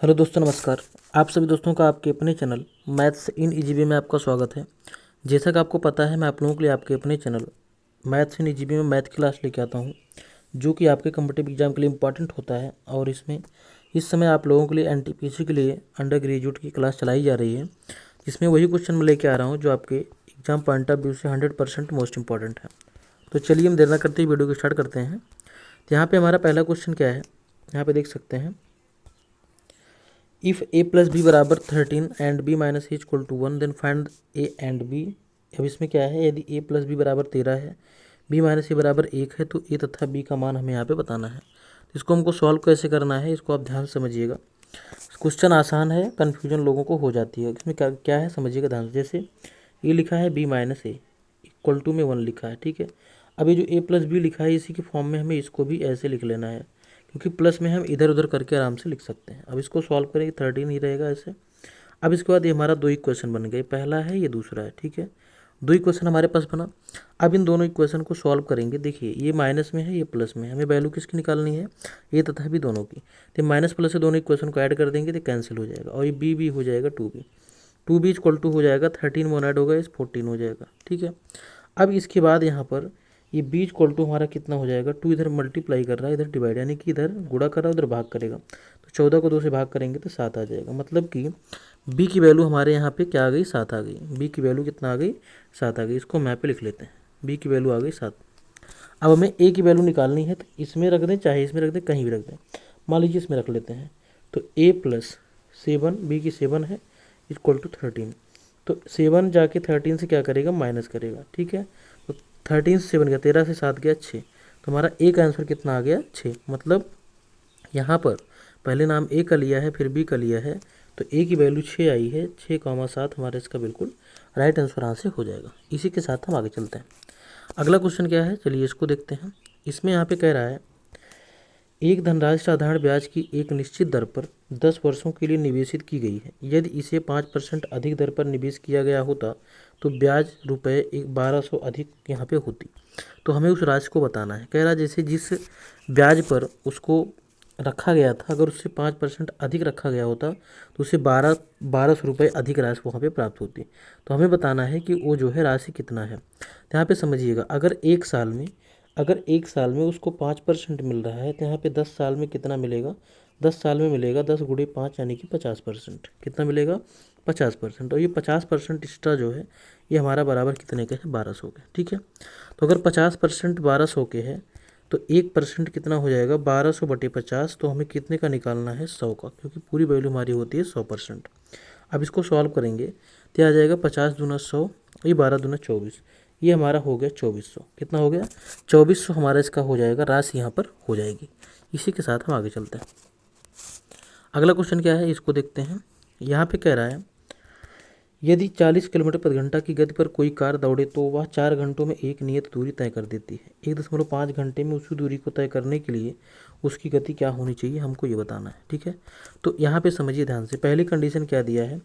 Hello दोस्तों, नमस्कार। आप सभी दोस्तों का आपके अपने चैनल मैथ्स इन ईजीबी में आपका स्वागत है। जैसा कि आपको पता है, मैं आप लोगों के लिए आपके अपने चैनल मैथ्स इन ईजीबी में मैथ क्लास लेके आता हूं, जो कि आपके कम्पिटिटिव एग्जाम के लिए इम्पॉर्टेंट होता है। और इसमें इस समय आप लोगों के लिए एनटीपीसी के लिए अंडर ग्रेजुएट की क्लास चलाई जा रही है, जिसमें वही क्वेश्चन मैं लेके आ रहा हूँ जो आपके एग्जाम पॉइंट ऑफ व्यू से 100% मोस्ट इंपॉर्टेंट है। तो चलिए हम देर ना करते ही वीडियो को स्टार्ट करते हैं। तो यहाँ पे हमारा पहला क्वेश्चन क्या है, यहाँ पे देख सकते हैं। इफ़ a प्लस बी बराबर 13 and b minus A equal to 1 then find a and b। अब इसमें क्या है, यदि a प्लस बी बराबर 13 है, b माइनस ए बराबर 1 है, तो a तथा b का मान हमें यहाँ पे बताना है। तो इसको हमको सॉल्व कैसे करना है, इसको आप ध्यान से समझिएगा। क्वेश्चन आसान है, कन्फ्यूजन लोगों को हो जाती है। इसमें क्या क्या है समझिएगा ध्यान से। जैसे ये लिखा है b minus A equal to में 1 लिखा है, ठीक है। अब ये जो a प्लस बी लिखा है, इसी के फॉर्म में हमें इसको भी ऐसे लिख लेना है, क्योंकि प्लस में हम इधर उधर करके आराम से लिख सकते हैं। अब इसको सॉल्व करेंगे, 13 ही रहेगा ऐसे। अब इसके बाद ये हमारा दो इक्वेशन बन गए, पहला है ये दूसरा है, ठीक है। दो इक्वेशन हमारे पास बना। अब इन दोनों इक्वेशन को सॉल्व करेंगे। देखिए ये माइनस में है, ये प्लस में है, हमें वैल्यू किसकी निकालनी है, ये तथा भी दोनों की। तो माइनस प्लस से दोनों इक्वेशन को ऐड कर देंगे तो कैंसिल हो जाएगा, और ये बी हो जाएगा 2b। 2b इक्वल टू हो जाएगा 13 वन ऐड होगा, इस 14 हो जाएगा, ठीक है। अब इसके बाद यहाँ पर ये b इक्वल टू हमारा कितना हो जाएगा, 2 इधर मल्टीप्लाई कर रहा है, इधर डिवाइड, यानी कि इधर गुणा कर रहा है, उधर भाग करेगा। तो 14 को 2 से भाग करेंगे तो 7 आ जाएगा। मतलब कि b की वैल्यू हमारे यहाँ पे क्या आ गई, 7 आ गई। b की वैल्यू कितना आ गई, 7 आ गई। इसको हम यहाँ पे लिख लेते हैं, b की वैल्यू आ गई 7। अब हमें a की वैल्यू निकालनी है, तो इसमें रख दें चाहे इसमें रख दें, कहीं भी रख दें। मान लीजिए इसमें रख लेते हैं। तो a प्लस 7, बी की 7 है, इक्वल टू 13। तो 7 जाके 13 से क्या करेगा, माइनस करेगा, ठीक है। तो 13 से 7 गया, 13 से 7 गया 6। तो हमारा ए का आंसर कितना आ गया, 6। मतलब यहाँ पर पहले नाम ए का लिया है, फिर बी का लिया है, तो ए की वैल्यू 6 आई है। 6,7 हमारा इसका बिल्कुल राइट आंसर यहाँ से हो जाएगा। इसी के साथ हम आगे चलते हैं। अगला क्वेश्चन क्या है, चलिए इसको देखते हैं। इसमें यहाँ पे कह रहा है, एक धनराशि साधारण ब्याज की एक निश्चित दर पर 10 वर्षों के लिए निवेशित की गई है। यदि इसे 5% अधिक दर पर निवेश किया गया होता तो ब्याज रुपये 1200 अधिक यहाँ पे होती। तो हमें उस राशि को बताना है। कह रहा जैसे जिस ब्याज पर उसको रखा गया था, अगर उससे 5% अधिक रखा गया होता तो उसे 1200 रुपये अधिक राशि वहाँ पे प्राप्त होती। तो हमें बताना है कि वो जो है राशि कितना है। तो यहाँ पे समझिएगा, अगर एक साल में उसको 5% मिल रहा है, तो यहाँ पे 10 साल में कितना मिलेगा, 10 साल में मिलेगा 10 गुणे 5 यानी कि 50%। कितना मिलेगा, 50%। और ये 50% एक्स्ट्रा जो है, ये हमारा बराबर कितने के है, 1200 के, ठीक है। तो अगर 50% 1200 के है, तो 1% कितना हो जाएगा, 1200 बटे 50। तो हमें कितने का निकालना है, 100 का, क्योंकि पूरी वैल्यू हमारी होती है 100%। अब इसको सॉल्व करेंगे तो आ जाएगा 50 दूना 100, ये 12 दूना 24, ये हमारा हो गया 2400। कितना हो गया, 2400 हमारा इसका हो जाएगा, राशि यहाँ पर हो जाएगी। इसी के साथ हम आगे चलते हैं। अगला क्वेश्चन क्या है, इसको देखते हैं। यहाँ पे कह रहा है, यदि 40 किलोमीटर प्रति घंटा की गति पर कोई कार दौड़े तो वह 4 घंटों में एक नियत दूरी तय कर देती है। 1.5 घंटे में उसी दूरी को तय करने के लिए उसकी गति क्या होनी चाहिए, हमको ये बताना है, ठीक है। तो यहाँ पे समझिए ध्यान से, पहली कंडीशन क्या दिया है,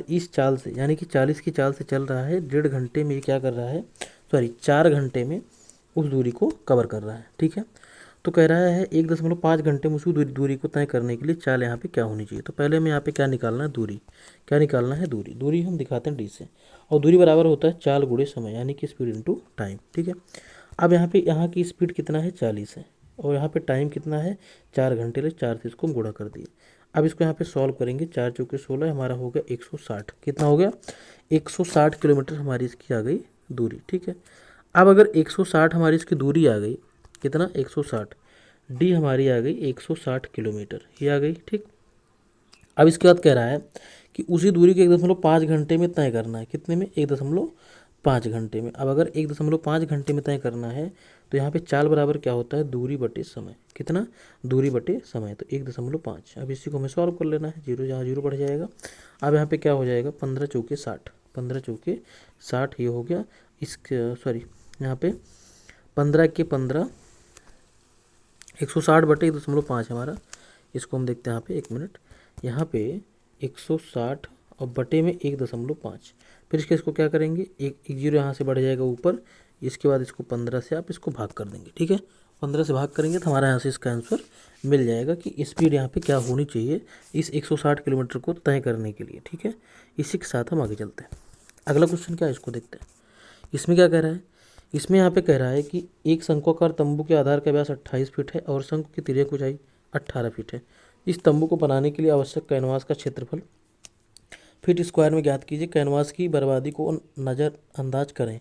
इस चाल से, यानी कि 40 की चाल से चल रहा है, 1.5 घंटे में ये क्या कर रहा है, सॉरी 4 घंटे में उस दूरी को कवर कर रहा है, ठीक है। तो कह रहा है 1.5 घंटे में उसी दूरी को तय करने के लिए चाल यहाँ पे क्या होनी चाहिए। तो पहले हमें यहाँ पे क्या निकालना है, दूरी। क्या निकालना है, दूरी। दूरी हम दिखाते हैं डी से, और दूरी बराबर होता है चाल गुणे समय, यानी कि स्पीड इनटू टाइम, ठीक है। अब यहाँ पे यहाँ की स्पीड कितना है, 40 है, और यहाँ पे टाइम कितना है, 4 घंटे, ले 4 से इसको हम गुणा कर दिए। अब इसको यहाँ पे सॉल्व करेंगे, 4 चौके 16, हमारा हो गया 160। कितना हो गया, 160 किलोमीटर हमारी इसकी आ गई दूरी, ठीक है। अब अगर 160 हमारी इसकी दूरी आ गई, कितना, 160, डी हमारी आ गई 160 किलोमीटर, ये आ गई, ठीक। अब इसके बाद कह रहा है कि उसी दूरी को 1.5 घंटे में तय करना है। कितने में, 1.5 घंटे में। अब अगर 1.5 घंटे में तय करना है, तो यहाँ पे चाल बराबर क्या होता है, दूरी बटे समय। कितना, दूरी बटे समय, तो 1.5। अब इसी को हमें सॉल्व कर लेना है, जीरो जहाँ जीरो बढ़ जाएगा। अब यहाँ पे क्या हो जाएगा, 15 चौके 60, 15 चौके 60, ये हो गया। इसके सॉरी यहाँ पे 15 के 15, 160 बटे 1.5 हमारा। इसको हम देखते हैं यहाँ पे, एक मिनट, यहाँ पे 160 और बटे में 1.5। फिर इसको क्या करेंगे, एक जीरो यहाँ से बढ़ जाएगा ऊपर, इसके बाद इसको 15 से आप इसको भाग कर देंगे, ठीक है। 15 से भाग करेंगे तो हमारे यहाँ से इसका आंसर मिल जाएगा कि स्पीड यहाँ पे क्या होनी चाहिए इस 160 किलोमीटर को तय करने के लिए। ठीक है, इसी के साथ हम आगे चलते हैं। अगला क्वेश्चन क्या है इसको देखते हैं। इसमें क्या कह रहा है, इसमें यहाँ पे कह रहा है कि एक शंक्वाकार तंबू के आधार का व्यास 28 फीट है और शंकु की तिर्यक ऊंचाई 18 फीट है। इस तंबू को बनाने के लिए आवश्यक कैनवास का क्षेत्रफल फीट स्क्वायर में ज्ञात कीजिए। कैनवास की बर्बादी को नज़रअंदाज करें।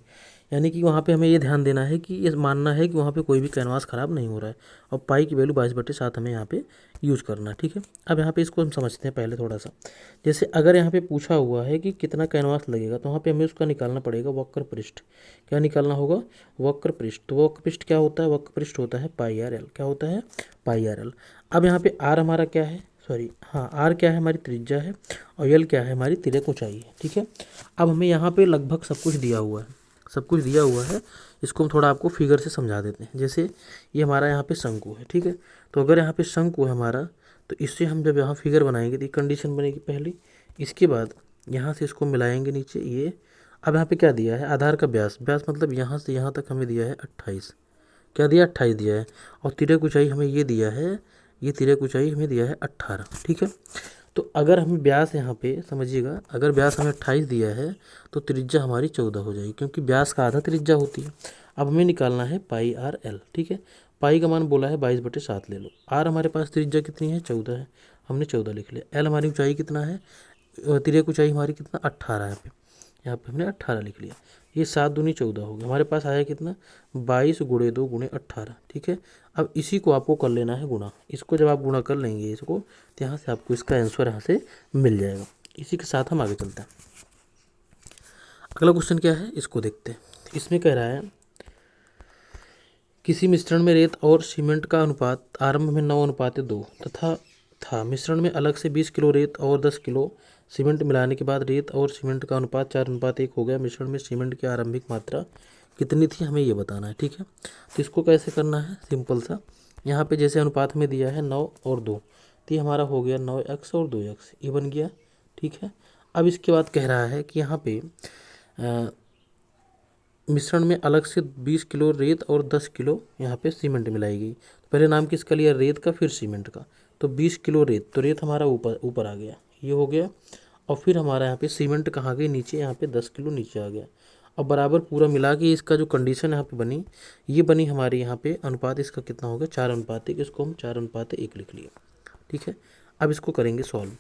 यानी कि वहाँ पे हमें ये ध्यान देना है कि ये मानना है कि वहाँ पे कोई भी कैनवास ख़राब नहीं हो रहा है और पाई की वैल्यू 22/7 हमें यहाँ पे यूज़ करना है। ठीक है, अब यहाँ पे इसको हम समझते हैं पहले थोड़ा सा। जैसे अगर यहाँ पे पूछा हुआ है कि कितना कैनवास लगेगा तो वहाँ पे हमें उसका निकालना पड़ेगा वक्र पृष्ठ। क्या निकालना होगा, वक्र पृष्ठ। तो वक्र पृष्ठ क्या होता है, वक्र पृष्ठ होता है पाई आर एल। क्या होता है, पाई आर एल। अब यहाँ पे आर हमारा क्या है, सॉरी हाँ आर क्या है, हमारी त्रिज्या है और एल क्या है, हमारी तिर्यक ऊंचाई है। ठीक है, अब हमें यहाँ पे लगभग सब कुछ दिया हुआ है, सब कुछ दिया हुआ है। इसको हम थोड़ा आपको फिगर से समझा देते हैं। जैसे ये हमारा यहाँ पे शंकु है। ठीक है, तो अगर यहाँ पे शंकु है हमारा, तो इससे हम जब यहाँ फिगर बनाएंगे तो ये कंडीशन बनेगी पहली। इसके बाद यहाँ से इसको मिलाएंगे नीचे ये। अब यहाँ पे क्या दिया है, आधार का व्यास। व्यास मतलब यहाँ से यहाँ तक हमें दिया है 28। क्या दिया, 28 दिया है। और तिर्यक ऊंचाई हमें ये दिया है, ये तिर्यक ऊंचाई हमें दिया है 18। ठीक है, तो अगर हमें व्यास यहाँ पे समझिएगा, अगर व्यास हमें 28 दिया है तो त्रिज्या हमारी 14 हो जाएगी, क्योंकि व्यास का आधा त्रिज्या होती है। अब हमें निकालना है पाई आर एल। ठीक है, पाई का मान बोला है 22/7 ले लो। आर हमारे पास त्रिज्या कितनी है, 14 है, हमने 14 लिख लिया। एल हमारी ऊंचाई कितना है, तिर्यक ऊंचाई हमारी कितना 18 है। यहाँ पे हमने 18 लिख लिया। ये 7 दूनी 14 हो गया, हमारे पास आया कितना 22 × 2 × 18। ठीक है, अब इसी को आपको कर लेना है गुणा। इसको जब आप गुणा कर लेंगे इसको, तो यहाँ से आपको इसका आंसर यहाँ से मिल जाएगा। इसी के साथ हम आगे चलते हैं। अगला क्वेश्चन क्या है इसको देखते हैं। इसमें कह रहा है किसी मिश्रण में रेत और सीमेंट का अनुपात आरंभ में 9:2 तथा था। मिश्रण में अलग से 20 किलो रेत और 10 किलो सीमेंट मिलाने के बाद रेत और सीमेंट का अनुपात 4:1 हो गया। मिश्रण में सीमेंट की आरंभिक मात्रा कितनी थी, हमें ये बताना है। ठीक है, तो इसको कैसे करना है, सिंपल सा। यहाँ पे जैसे अनुपात में दिया है 9 और 2, तो ये हमारा हो गया 9x और 2x, ये बन गया। ठीक है, अब इसके बाद कह रहा है कि यहाँ पे मिश्रण में अलग से 20 किलो रेत और 10 किलो यहाँ पे सीमेंट मिलाई गई। तो पहले नाम किसका लिया, रेत का, फिर सीमेंट का। तो 20 किलो रेत, तो रेत हमारा ऊपर आ गया, ये हो गया। और फिर हमारा यहाँ पे सीमेंट कहाँ गई, नीचे, यहाँ पे 10 किलो नीचे आ गया। और बराबर पूरा मिला के इसका जो कंडीशन यहाँ पे बनी, ये बनी हमारी यहाँ पे अनुपात इसका कितना हो गया 4:1। इसको हम 4:1 लिख लिए। ठीक है, अब इसको करेंगे सॉल्व।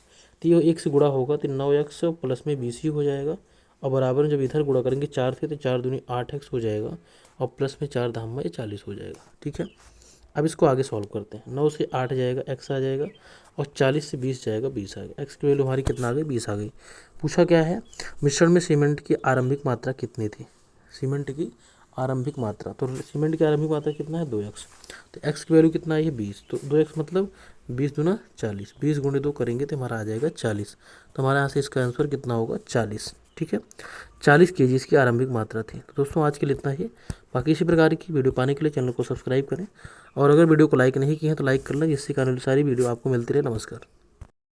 तो ये 1 से गुणा होगा तो 9x प्लस में 20 ही हो जाएगा। और बराबर में जब इधर गुणा करेंगे 4 से, तो 4 दूनी 8x हो जाएगा और प्लस में 4 धाम में 40 हो जाएगा। ठीक है, अब इसको आगे सॉल्व करते हैं। 9 से 8 जाएगा, x आ जाएगा, और 40 से 20 जाएगा, 20 आ गया। x की वैल्यू हमारी कितना आ गई, 20 आ गई। पूछा क्या है, मिश्रण में सीमेंट की आरंभिक मात्रा कितनी थी, सीमेंट की आरंभिक मात्रा। तो सीमेंट की आरंभिक मात्रा कितना है, 2x। तो x की वैल्यू कितना है, 20। तो 2x मतलब 20 दूना 40, 20 × 2 करेंगे तो हमारा आ जाएगा 40। तो हमारे यहाँ से इसका आंसर कितना होगा, 40। ठीक है, 40 kg इसकी आरंभिक मात्रा थी। तो दोस्तों आज के लिए इतना ही। बाकी इसी प्रकार की वीडियो पाने के लिए चैनल को सब्सक्राइब करें, और अगर वीडियो को लाइक नहीं किए हैं तो लाइक कर लें, जिससे कारण सारी वीडियो आपको मिलती रहे। नमस्कार।